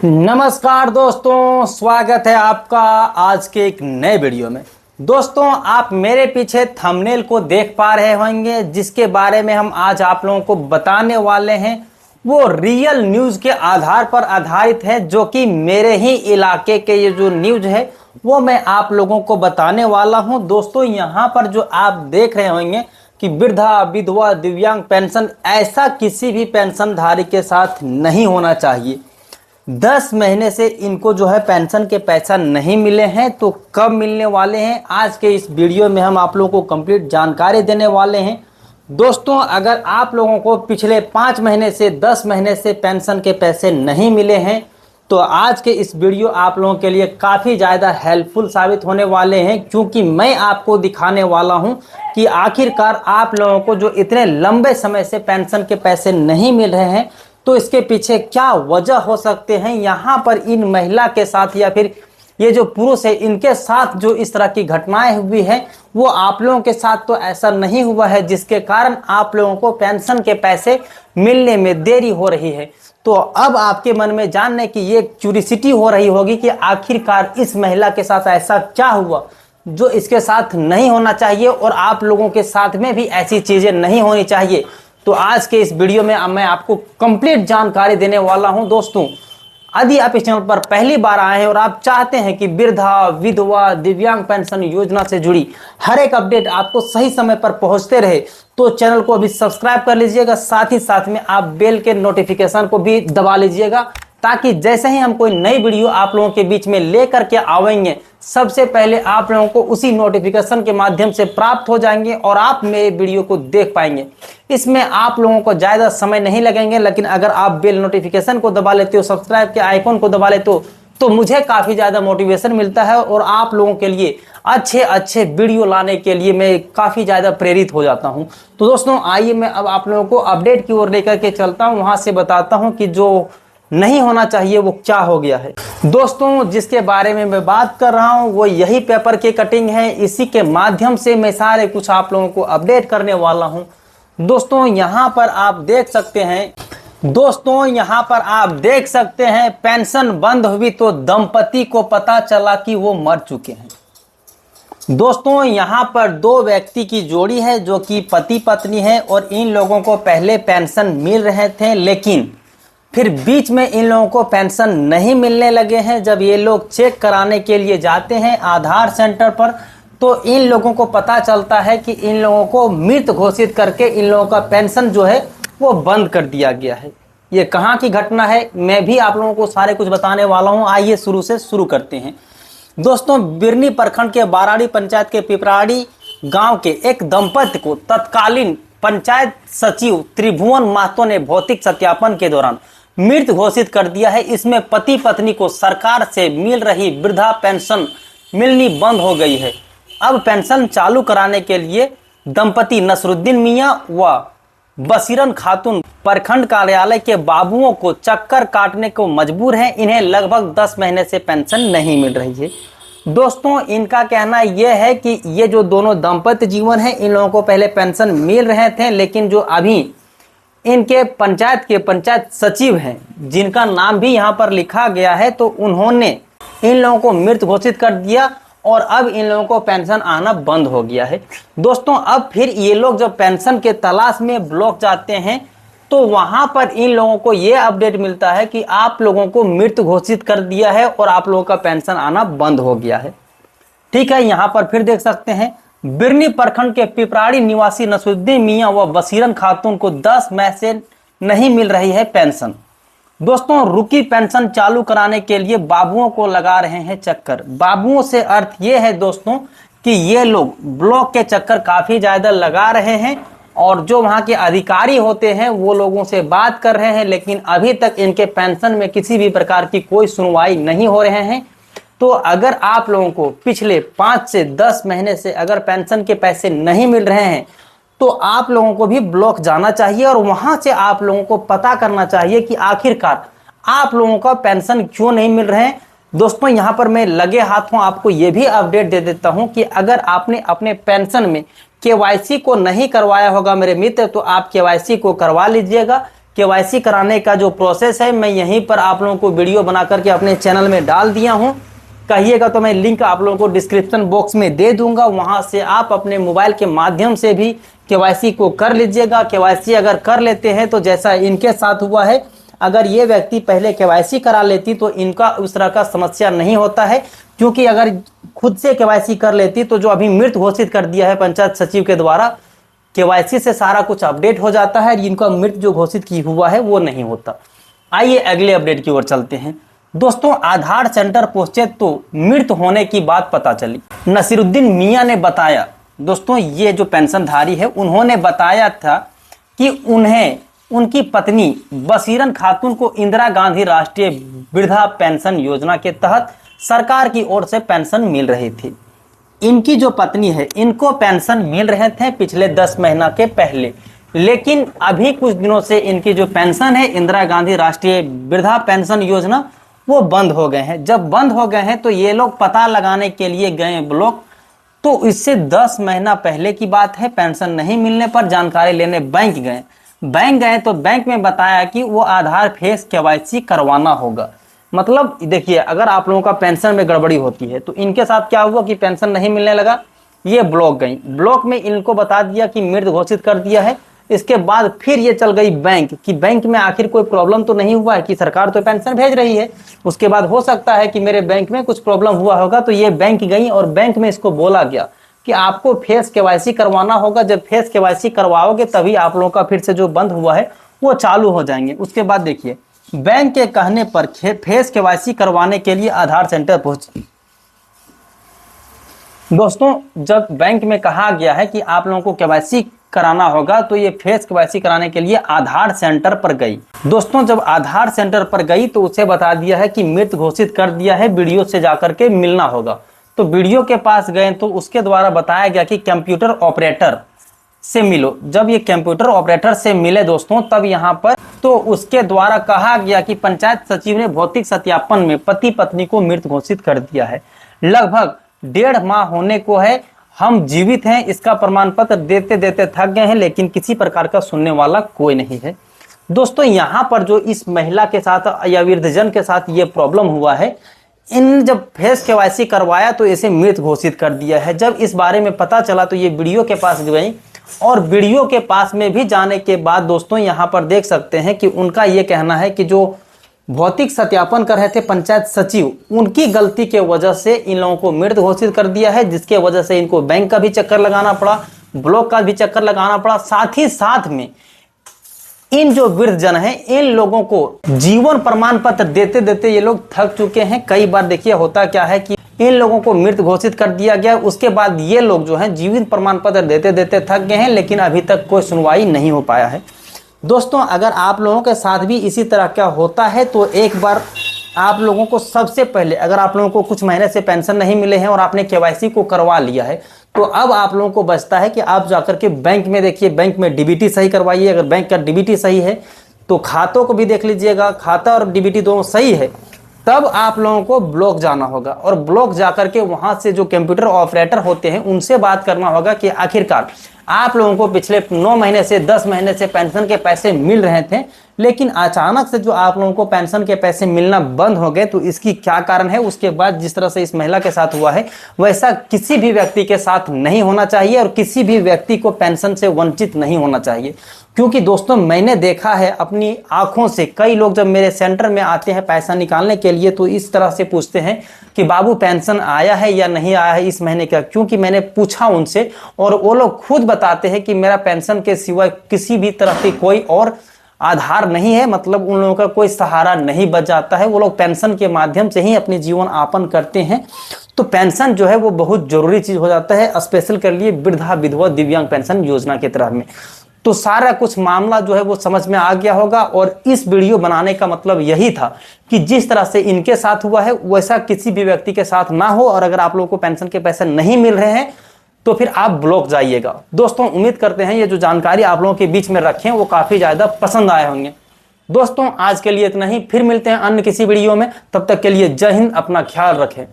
नमस्कार दोस्तों, स्वागत है आपका आज के एक नए वीडियो में। दोस्तों, आप मेरे पीछे थंबनेल को देख पा रहे होंगे, जिसके बारे में हम आज आप लोगों को बताने वाले हैं। वो रियल न्यूज़ के आधार पर आधारित है, जो कि मेरे ही इलाके के ये जो न्यूज़ है वो मैं आप लोगों को बताने वाला हूं। दोस्तों, यहाँ पर जो आप देख रहे होंगे कि वृद्धा, विधवा, दिव्यांग पेंशन, ऐसा किसी भी पेंशनधारी के साथ नहीं होना चाहिए। 10 महीने से इनको जो है पेंशन के पैसा नहीं मिले हैं, तो कब मिलने वाले हैं, आज के इस वीडियो में हम आप लोगों को कंप्लीट जानकारी देने वाले हैं। दोस्तों, अगर आप लोगों को पिछले 5 महीने से 10 महीने से पेंशन के पैसे नहीं मिले हैं, तो आज के इस वीडियो आप लोगों के लिए काफ़ी ज़्यादा हेल्पफुल साबित होने वाले हैं, क्योंकि मैं आपको दिखाने वाला हूं कि आखिरकार आप लोगों को जो इतने लंबे समय से पेंशन के पैसे नहीं मिल रहे हैं, तो इसके पीछे क्या वजह हो सकते हैं। यहाँ पर इन महिला के साथ या फिर ये जो पुरुष है, इनके साथ जो इस तरह की घटनाएं हुई है, वो आप लोगों के साथ तो ऐसा नहीं हुआ है, जिसके कारण आप लोगों को पेंशन के पैसे मिलने में देरी हो रही है। तो अब आपके मन में जानने की ये क्यूरियोसिटी हो रही होगी कि आखिरकार इस महिला के साथ ऐसा क्या हुआ जो इसके साथ नहीं होना चाहिए, और आप लोगों के साथ में भी ऐसी चीज़ें नहीं होनी चाहिए। तो आज के इस वीडियो में मैं आपको कंप्लीट जानकारी देने वाला हूं। दोस्तों, यदि आप इस चैनल पर पहली बार आए हैं और आप चाहते हैं कि वृद्धा, विधवा, दिव्यांग पेंशन योजना से जुड़ी हर एक अपडेट आपको सही समय पर पहुंचते रहे, तो चैनल को अभी सब्सक्राइब कर लीजिएगा। साथ ही साथ में आप बेल के नोटिफिकेशन को भी दबा लीजिएगा, ताकि जैसे ही हम कोई नई वीडियो आप लोगों के बीच में लेकर के आवेंगे, सबसे पहले आप लोगों को उसी नोटिफिकेशन के माध्यम से प्राप्त हो जाएंगे और आप मेरे वीडियो को देख पाएंगे। इसमें आप लोगों को ज़्यादा समय नहीं लगेंगे, लेकिन अगर आप बेल नोटिफिकेशन को दबा लेते हो, सब्सक्राइब के आइकन को दबा लेते हो, तो मुझे काफ़ी ज़्यादा मोटिवेशन मिलता है और आप लोगों के लिए अच्छे अच्छे वीडियो लाने के लिए मैं काफ़ी ज़्यादा प्रेरित हो जाता हूं। तो दोस्तों, आइए मैं अब आप लोगों को अपडेट की ओर लेकर के चलता हूं, वहाँ से बताता हूँ कि जो नहीं होना चाहिए वो क्या हो गया है। दोस्तों, जिसके बारे में मैं बात कर रहा हूं वो यही पेपर की कटिंग है। इसी के माध्यम से मैं सारे कुछ आप लोगों को अपडेट करने वाला हूं। दोस्तों, यहाँ पर आप देख सकते हैं पेंशन बंद हुई तो दंपति को पता चला कि वो मर चुके हैं। दोस्तों, यहाँ पर 2 व्यक्ति की जोड़ी है जो कि पति पत्नी है, और इन लोगों को पहले पेंशन मिल रहे थे, लेकिन फिर बीच में इन लोगों को पेंशन नहीं मिलने लगे हैं। जब ये लोग चेक कराने के लिए जाते हैं आधार सेंटर पर, तो इन लोगों को पता चलता है कि इन लोगों को मृत घोषित करके इन लोगों का पेंशन जो है वो बंद कर दिया गया है। ये कहाँ की घटना है, मैं भी आप लोगों को सारे कुछ बताने वाला हूँ। आइए शुरू से शुरू करते हैं। दोस्तों, बिरनी प्रखंड के बाराड़ी पंचायत के पिपराड़ी गाँव के एक दंपति को तत्कालीन पंचायत सचिव त्रिभुवन महतो ने भौतिक सत्यापन के दौरान मृत घोषित कर दिया है। इसमें पति पत्नी को सरकार से मिल रही वृद्धा पेंशन मिलनी बंद हो गई है। अब पेंशन चालू कराने के लिए दंपति नसरुद्दीन मियां व बसीरन खातून प्रखंड कार्यालय के बाबुओं को चक्कर काटने को मजबूर हैं। इन्हें लगभग 10 महीने से पेंशन नहीं मिल रही है। दोस्तों, इनका कहना यह है कि ये जो दोनों दाम्पत्य जीवन है, इन लोगों को पहले पेंशन मिल रहे थे, लेकिन जो अभी इनके पंचायत सचिव हैं, जिनका नाम भी यहाँ पर लिखा गया है, तो उन्होंने इन लोगों को मृत घोषित कर दिया और अब इन लोगों को पेंशन आना बंद हो गया है। दोस्तों, अब फिर ये लोग जब पेंशन के तलाश में ब्लॉक जाते हैं, तो वहाँ पर इन लोगों को ये अपडेट मिलता है कि आप लोगों को मृत घोषित कर दिया है और आप लोगों का पेंशन आना बंद हो गया है। ठीक है, यहाँ पर फिर देख सकते हैं बिरनी प्रखंड के पिपराड़ी निवासी नसरुद्दीन मियां व बसीरन खातून को 10 मई से नहीं मिल रही है पेंशन। दोस्तों, रुकी पेंशन चालू कराने के लिए बाबुओं को लगा रहे हैं चक्कर। बाबुओं से अर्थ ये है दोस्तों कि ये लोग ब्लॉक के चक्कर काफ़ी ज़्यादा लगा रहे हैं, और जो वहाँ के अधिकारी होते हैं वो लोगों से बात कर रहे हैं, लेकिन अभी तक इनके पेंशन में किसी भी प्रकार की कोई सुनवाई नहीं हो रहे हैं। तो अगर आप लोगों को पिछले 5 से 10 महीने से अगर पेंशन के पैसे नहीं मिल रहे हैं, तो आप लोगों को भी ब्लॉक जाना चाहिए और वहां से आप लोगों को पता करना चाहिए कि आखिरकार आप लोगों का पेंशन क्यों नहीं मिल रहे हैं। दोस्तों, यहाँ पर मैं लगे हाथों आपको ये भी अपडेट दे देता हूँ कि अगर आपने अपने पेंशन में केवाईसी को नहीं करवाया होगा मेरे मित्र, तो आप केवाईसी को करवा लीजिएगा, केवाईसी कराने का जो प्रोसेस है मैं यहीं पर आप लोगों को वीडियो बना करके अपने चैनल में डाल दिया हूं। कहिएगा तो मैं लिंक आप लोगों को डिस्क्रिप्शन बॉक्स में दे दूंगा, वहां से आप अपने मोबाइल के माध्यम से भी केवाईसी को कर लीजिएगा। केवाईसी अगर कर लेते हैं तो जैसा इनके साथ हुआ है, अगर ये व्यक्ति पहले केवाईसी करा लेती तो इनका उस तरह का समस्या नहीं होता है, क्योंकि अगर खुद से केवाईसी कर लेती तो जो अभी मृत घोषित कर दिया है पंचायत सचिव के द्वारा, केवाईसी से सारा कुछ अपडेट हो जाता है, इनका मृत जो घोषित की हुआ है वो नहीं होता। आइए अगले अपडेट की ओर चलते हैं। दोस्तों, आधार सेंटर पहुंचे तो मृत होने की बात पता चली। नसीरुद्दीन मियां ने बताया, दोस्तों ये जो पेंशनधारी है उन्होंने बताया था कि उन्हें उनकी पत्नी बसीरन खातून को इंदिरा गांधी राष्ट्रीय वृद्धा पेंशन योजना के तहत सरकार की ओर से पेंशन मिल रही थी। इनकी जो पत्नी है इनको पेंशन मिल रहे थे पिछले 10 महीना के पहले, लेकिन अभी कुछ दिनों से इनकी जो पेंशन है इंदिरा गांधी राष्ट्रीय वृद्धा पेंशन योजना वो बंद हो गए हैं। जब बंद हो गए हैं तो ये लोग पता लगाने के लिए गए ब्लॉक, तो इससे 10 महीना पहले की बात है। पेंशन नहीं मिलने पर जानकारी लेने बैंक गए तो बैंक में बताया कि वो आधार फेस केवाईसी करवाना होगा। मतलब देखिए, अगर आप लोगों का पेंशन में गड़बड़ी होती है तो इनके साथ क्या हुआ कि पेंशन नहीं मिलने लगा, ये ब्लॉक गई, ब्लॉक में इनको बता दिया कि मृत घोषित कर दिया है। इसके बाद फिर ये चल गई बैंक कि बैंक में आखिर कोई प्रॉब्लम तो नहीं हुआ है, कि सरकार तो पेंशन भेज रही है, उसके बाद हो सकता है कि मेरे बैंक में कुछ प्रॉब्लम हुआ होगा। तो ये बैंक गई और बैंक में इसको बोला गया कि आपको फेस केवाईसी करवाना होगा। जब फेस केवाईसी करवाओगे तभी आप लोगों का फिर से जो बंद हुआ है वो चालू हो जाएंगे। उसके बाद देखिए, बैंक के कहने पर फेस केवाईसी करवाने के लिए आधार सेंटर पहुंचे। दोस्तों, जब बैंक में कहा गया है कि आप लोगों को केवाईसी कराना होगा तो ये फेस केवाईसी कराने के लिए आधार सेंटर पर गई। दोस्तों, जब आधार सेंटर पर गई तो उसे बता दिया है कि मृत घोषित कर दिया है, वीडियो से जाकर के मिलना होगा। तो वीडियो के पास गए तो उसके द्वारा बताया गया कि कंप्यूटर ऑपरेटर से मिलो। जब ये कंप्यूटर ऑपरेटर से मिले दोस्तों, तब यहाँ पर तो उसके द्वारा कहा गया कि पंचायत सचिव ने भौतिक सत्यापन में पति पत्नी को मृत घोषित कर दिया है। लगभग 1.5 माह होने को है, हम जीवित हैं, इसका प्रमाण पत्र देते देते थक गए हैं, लेकिन किसी प्रकार का सुनने वाला कोई नहीं है। दोस्तों, यहाँ पर जो इस महिला के साथ या वृद्धजन के साथ ये प्रॉब्लम हुआ है, इन जब फेस केवाईसी करवाया तो इसे मृत घोषित कर दिया है। जब इस बारे में पता चला तो ये वीडियो के पास गई, और वीडियो के पास में भी जाने के बाद दोस्तों यहाँ पर देख सकते हैं कि उनका ये कहना है कि जो भौतिक सत्यापन कर रहे थे पंचायत सचिव, उनकी गलती के वजह से इन लोगों को मृत घोषित कर दिया है, जिसके वजह से इनको बैंक का भी चक्कर लगाना पड़ा, ब्लॉक का भी चक्कर लगाना पड़ा। साथ ही साथ में इन जो वृद्धजन हैं, इन लोगों को जीवन प्रमाण पत्र देते देते ये लोग थक चुके हैं। कई बार देखिए होता क्या है कि इन लोगों को मृत घोषित कर दिया गया, उसके बाद ये लोग जो हैं जीवन प्रमाण पत्र देते देते थक गए हैं, लेकिन अभी तक कोई सुनवाई नहीं हो पाया है। दोस्तों, अगर आप लोगों के साथ भी इसी तरह का होता है तो एक बार आप लोगों को सबसे पहले, अगर आप लोगों को कुछ महीने से पेंशन नहीं मिले हैं और आपने केवाईसी को करवा लिया है, तो अब आप लोगों को बचता है कि आप जाकर के बैंक में देखिए, बैंक में डीबीटी सही करवाइए। अगर बैंक का डीबीटी सही है तो खातों को भी देख लीजिएगा, खाता और डीबीटी दोनों सही है, तब आप लोगों को ब्लॉक जाना होगा और ब्लॉक जाकर के वहां से जो कंप्यूटर ऑपरेटर होते हैं उनसे बात करना होगा कि आखिरकार आप लोगों को पिछले 9 महीने से 10 महीने से पेंशन के पैसे मिल रहे थे, लेकिन अचानक से जो आप लोगों को पेंशन के पैसे मिलना बंद हो गए, तो इसकी क्या कारण है। उसके बाद जिस तरह से इस महिला के साथ हुआ है वैसा किसी भी व्यक्ति के साथ नहीं होना चाहिए और किसी भी व्यक्ति को पेंशन से वंचित नहीं होना चाहिए। क्योंकि दोस्तों, मैंने देखा है अपनी आंखों से, कई लोग जब मेरे सेंटर में आते हैं पैसा निकालने के लिए तो इस तरह से पूछते हैं कि बाबू पेंशन आया है या नहीं आया है इस महीने का। क्योंकि मैंने पूछा उनसे और वो लोग खुद बताते हैं कि मेरा पेंशन के सिवा किसी भी तरह की कोई और आधार नहीं है, मतलब उन लोगों का कोई सहारा नहीं बच जाता है। वो लोग पेंशन के माध्यम से ही अपनी जीवन यापन करते हैं। तो पेंशन जो है वो बहुत जरूरी चीज हो जाता है, स्पेशल कर लिए वृद्धा विधवा दिव्यांग पेंशन योजना के तरह में। तो सारा कुछ मामला जो है वो समझ में आ गया होगा, और इस वीडियो बनाने का मतलब यही था कि जिस तरह से इनके साथ हुआ है वैसा किसी भी व्यक्ति के साथ ना हो। और अगर आप लोगों को पेंशन के पैसे नहीं मिल रहे हैं तो फिर आप ब्लॉक जाइएगा। दोस्तों, उम्मीद करते हैं ये जो जानकारी आप लोगों के बीच में रखें वो काफी ज्यादा पसंद आए होंगे। दोस्तों, आज के लिए इतना ही, फिर मिलते हैं अन्य किसी वीडियो में। तब तक के लिए जय हिंद, अपना ख्याल रखें।